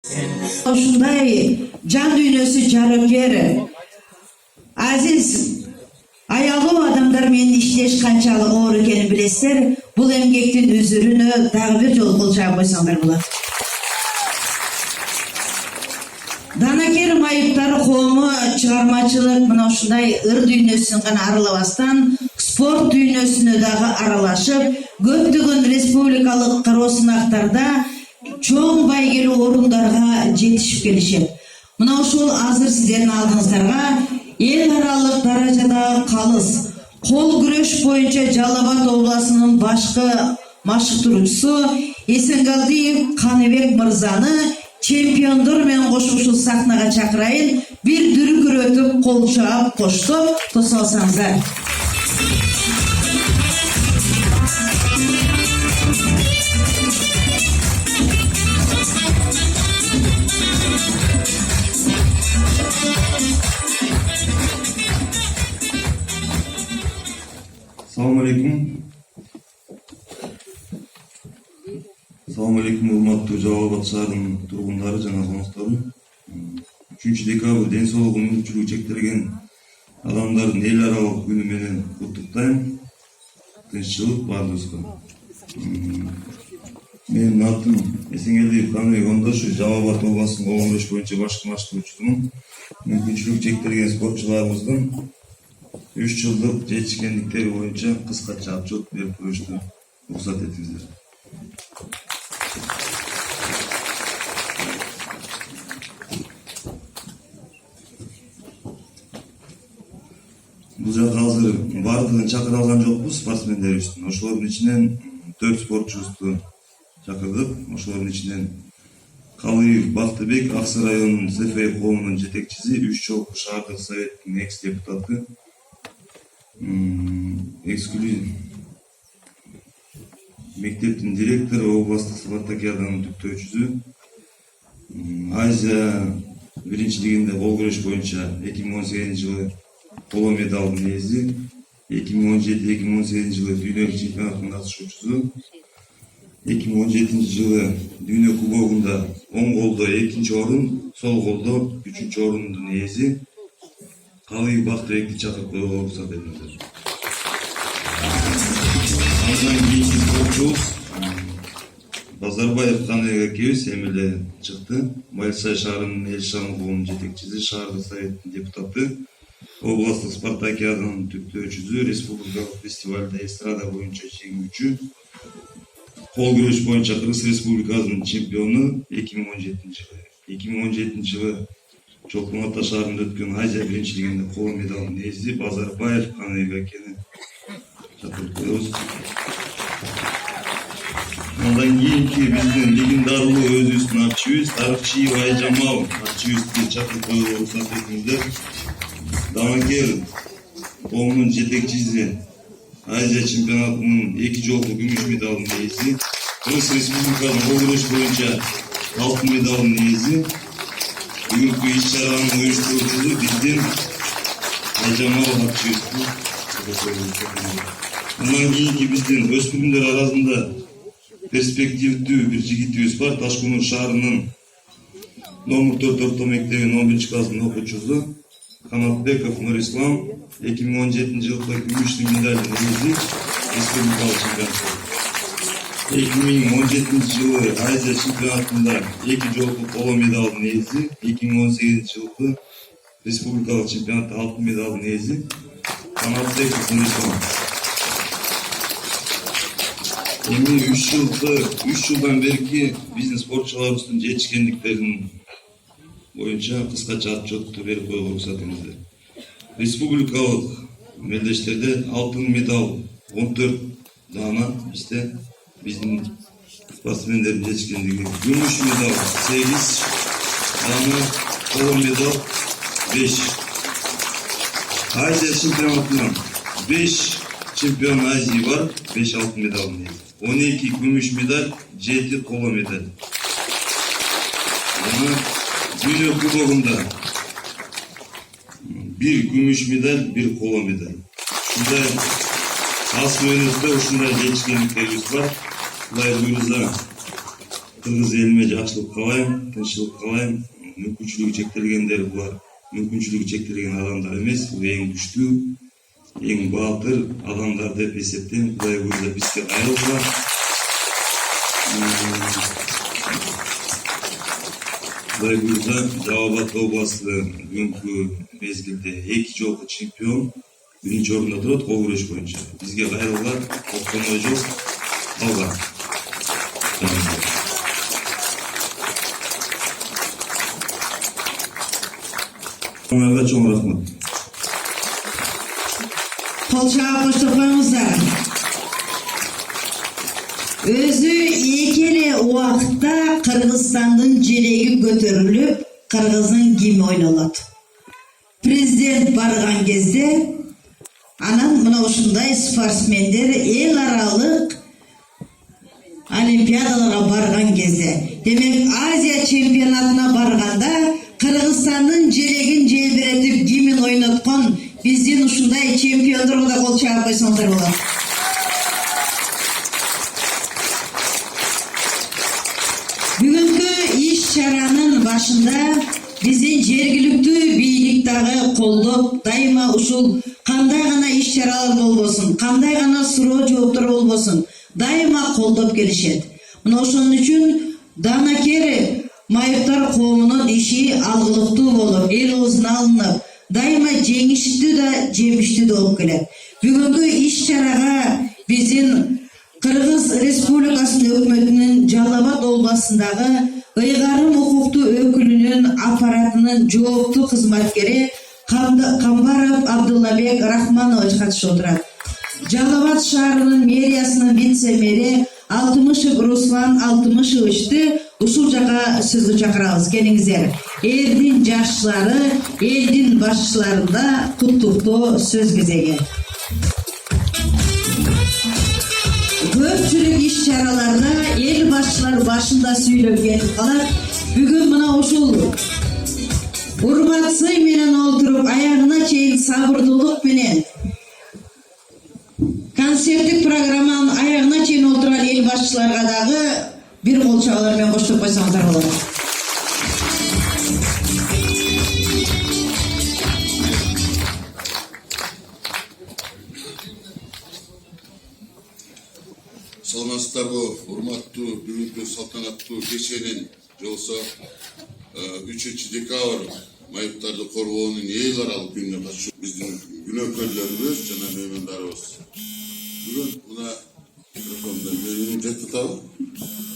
Ушундай жан дүйнөсү жарыгер, азиз, аялуу адамдар менен иштеш канчалык оор экенин билесиздер. Бул эмгектин үзүрүнө дагы бир жолу кол чаап койсоңдар болот. Данакер майыптар коому чыгармачылык мына ушундай ыр дүйнөсүн гана аралабастан спорт дүйнөсүнө дагы аралашып, көптөгөн республикалык кароо сынактарда чоң байгелүү орундарга жетишип келишет. Мына ушул азыр сиздердин алдыңыздарга эл аралык даражадагы калыс кол күрөш боюнча Жалал Абад областынын башкы машыктыруучусу Эсенгалдиев Каныбек мырзаны чемпиондор менен кошуп ушул сахнага чакырайын. Бир дүркүрөтүп кол чаап коштоп тосуп алсаңыздар. Assalamu alaikum. Assalamu alaikum, урматтуу Жалал Абад шаарынын тургундары жана коноктору. 3-декабрь ден соолугу мүмкүнчүлүгү чектелген адамдардын эл аралык күнү менен куттуктайм. Тынччылык баарыбызга. Менин атым Эсенгалдиев Каныбек Ондошев, Жалал Абад областынын кол күрөш боюнча башкы машыктыруучусумун. Мүмкүнчүлүгү чектелген спортчуларыбыздын 3 жылдык жетишкендиктери боюнча кыскача отчет берип коюшту уруксат этиңиздер. Бул жакка азыр бардыгын чакыра алган жокпуз спортсмендерибиздин. Ошолордун ичинен 4 спортчубузду чакырдык. Ошолордун ичинен Калыев Бактыбек, Аксы районунун СФ коомунун жетекчиси, 3 жолку шаардык советтин экс депутаты, мектептин директору, областтык спартакиаданын түптөөчүсү, Азия биринчилигинде кол күрөш боюнча 2018 жылы коло медалдын ээси, 2017-2018 жылы дүйнөлүк чемпионаттын катышуучусу, 2017 жылы дүйнө кубогунда оң колдо 2-нчи орун, сол колдо 3-нчү орундун ээси Калыев Бактыбекти чакырып коюуга уруксат этиңиздер. Андан кийинки спортчубуз Базарбаев Каныбек экөөбүз эми эле чыкты. Байсай шаарынын эл шаам коомунун жетекчиси, шаардык советтин депутаты, областтык спартакиаданын түптөөчүсү, республикалык фестивалда эстрада боюнча жеңүүчү, кол күрөш боюнча Кыргыз Республикасынын чемпиону 2017 жылы. 2017 жылы Чолпон Ата шаарында өткөн Азия биринчилигинде коло медалдын ээси Базарбаев Каныбек экени чакырып коебуз. Андан кийинки биздин легендарлуу өзүбүздүн атчыбыз Тарыкчиев Айжамал атчыбызды чакырып коюуга уруксат этиңиздер. Данакер коомунун жетекчиси, Азия чемпионатынын 2 жолку күмүш медалдын ээси, Кыргыз Республикасынын кол күрөш боюнча алтын медалдын ээси, бүгүнкү иш-чаранын уюштуруучусу биздин Айжамал атчыбыз. Андан кийинки биздин өспүрүмдөр арасында перспективдүү бир жигитибиз бар. Ташконур шаарынын номер 4 орто мектебинин 11-класстын окуучусу Канатбеков Нурислам, 2017 жылы күмүштү медалдын ээси, республикалык чемпион. 2017 жылы Азия чемпионатында 2 жолку коло медалдын ээси, 2018 жылы республикалык чемпионатта алтын медалдын ээси Канатбеков Нурислам. Эми 3 жылдан берки биздин спортчуларыбыздын жетишкендиктерин боюнча кыскача отчетту берип коюуга уруксат этиңиздер. Республикалык мелдештерде алтын медал 14 даана бизде, биздин спортсмендердин жетишкендиги, күмүш медал 8 даана, коло медал 5. Азия чемпионатынан 5 чемпион Азии бар, 5 алтын медалдын ээси. 12 күмүш медаль, 7 коло медаль. Дүйнө кубогунда 1 күмүш медаль, 1 коло медаль. Ушундай аз мөөнөттө ушундай жетишкендиктерибиз бар. Кудай буйруза Кыргыз элиме жакшылык каалайм, тынччылык каалайм. Мүмкүнчүлүгү чектелгендер булар мүмкүнчүлүгү чектелген адамдар эмес, бул эң күчтүү, эң баатыр адамдар деп эсептейм. Кудай буйрса бизге кайрылса. Кудай буйрса Жалал Абад областы бүгүнкү мезгилде 2 жолку чемпион, 1-орунда турат кол күрөш боюнча. Бизге кайрылган октоной жок. Алга. Onlarga çok rahmet. Kol çağı koşturup koyыңыздар. Өзү экеле убакытта Кыргызстандын желеги көтөрүлүп, Кыргыздын гимни ойнолот. Президент барган кезде анан мына ушундай спортсмендер эл аралык олимпиадаларга барган кезде, демек Азия чемпионатына барганда Кыргызстандын желегин желбиретип гимн ойноткон биздин ушундай чемпиондорго да кол чаап койсоңуздар болот. Бүгүнкү иш-чаранын башында биздин жергиликтүү бийлик дагы колдоп, дайыма ушул кандай гана иш-чаралар болбосун, кандай гана суроо жооптор болбосун, дайыма колдоп келишет. Мына ошон үчүн Данакер майыптар коомунун иши алгылыктуу болуп, эл оозуна алынып, дайыма жеңиштүү да, жемиштүү да болуп келет. Бүгүнкү иш-чарага биздин Кыргыз Республикасынын өкмөтүнүн Жалал Абад областындагы ыйгарым укуктуу өкүлүнүн аппаратынын жооптуу кызматкери Камбаров Абдуллабек Рахманович катышып отурат. Жалал Абад шаарынын мэриясынын вице-мэри Алтымышев Руслан Алтымышевичти ушул жака сөзгө чакырабыз. Келиңиздер. Элдин жашчылары, элдин башчыларында куттуктоо сөз кезеги. Көпчүлүк иш-чараларда эл башчылар башында сүйлөп кетип калат. Бүгүн мына ушул урмат сый менен олтуруп, аягына чейин сабырдуулук менен концерттик программанын аягына чейин олтурган эл башчыларга дагы бир кол чабуулар менен коштоп койсоңуздар болот. Саламатсыздарбы, урматтуу бүгүнкү салтанаттуу кеченин жолсо 3 декабрь майыптарды коргоонун эл аралык күнүнө катышып биздин күнөөкөрлөрүбүз жана меймандарыбыз. Бүгүн мына микрофонду жетип атабы.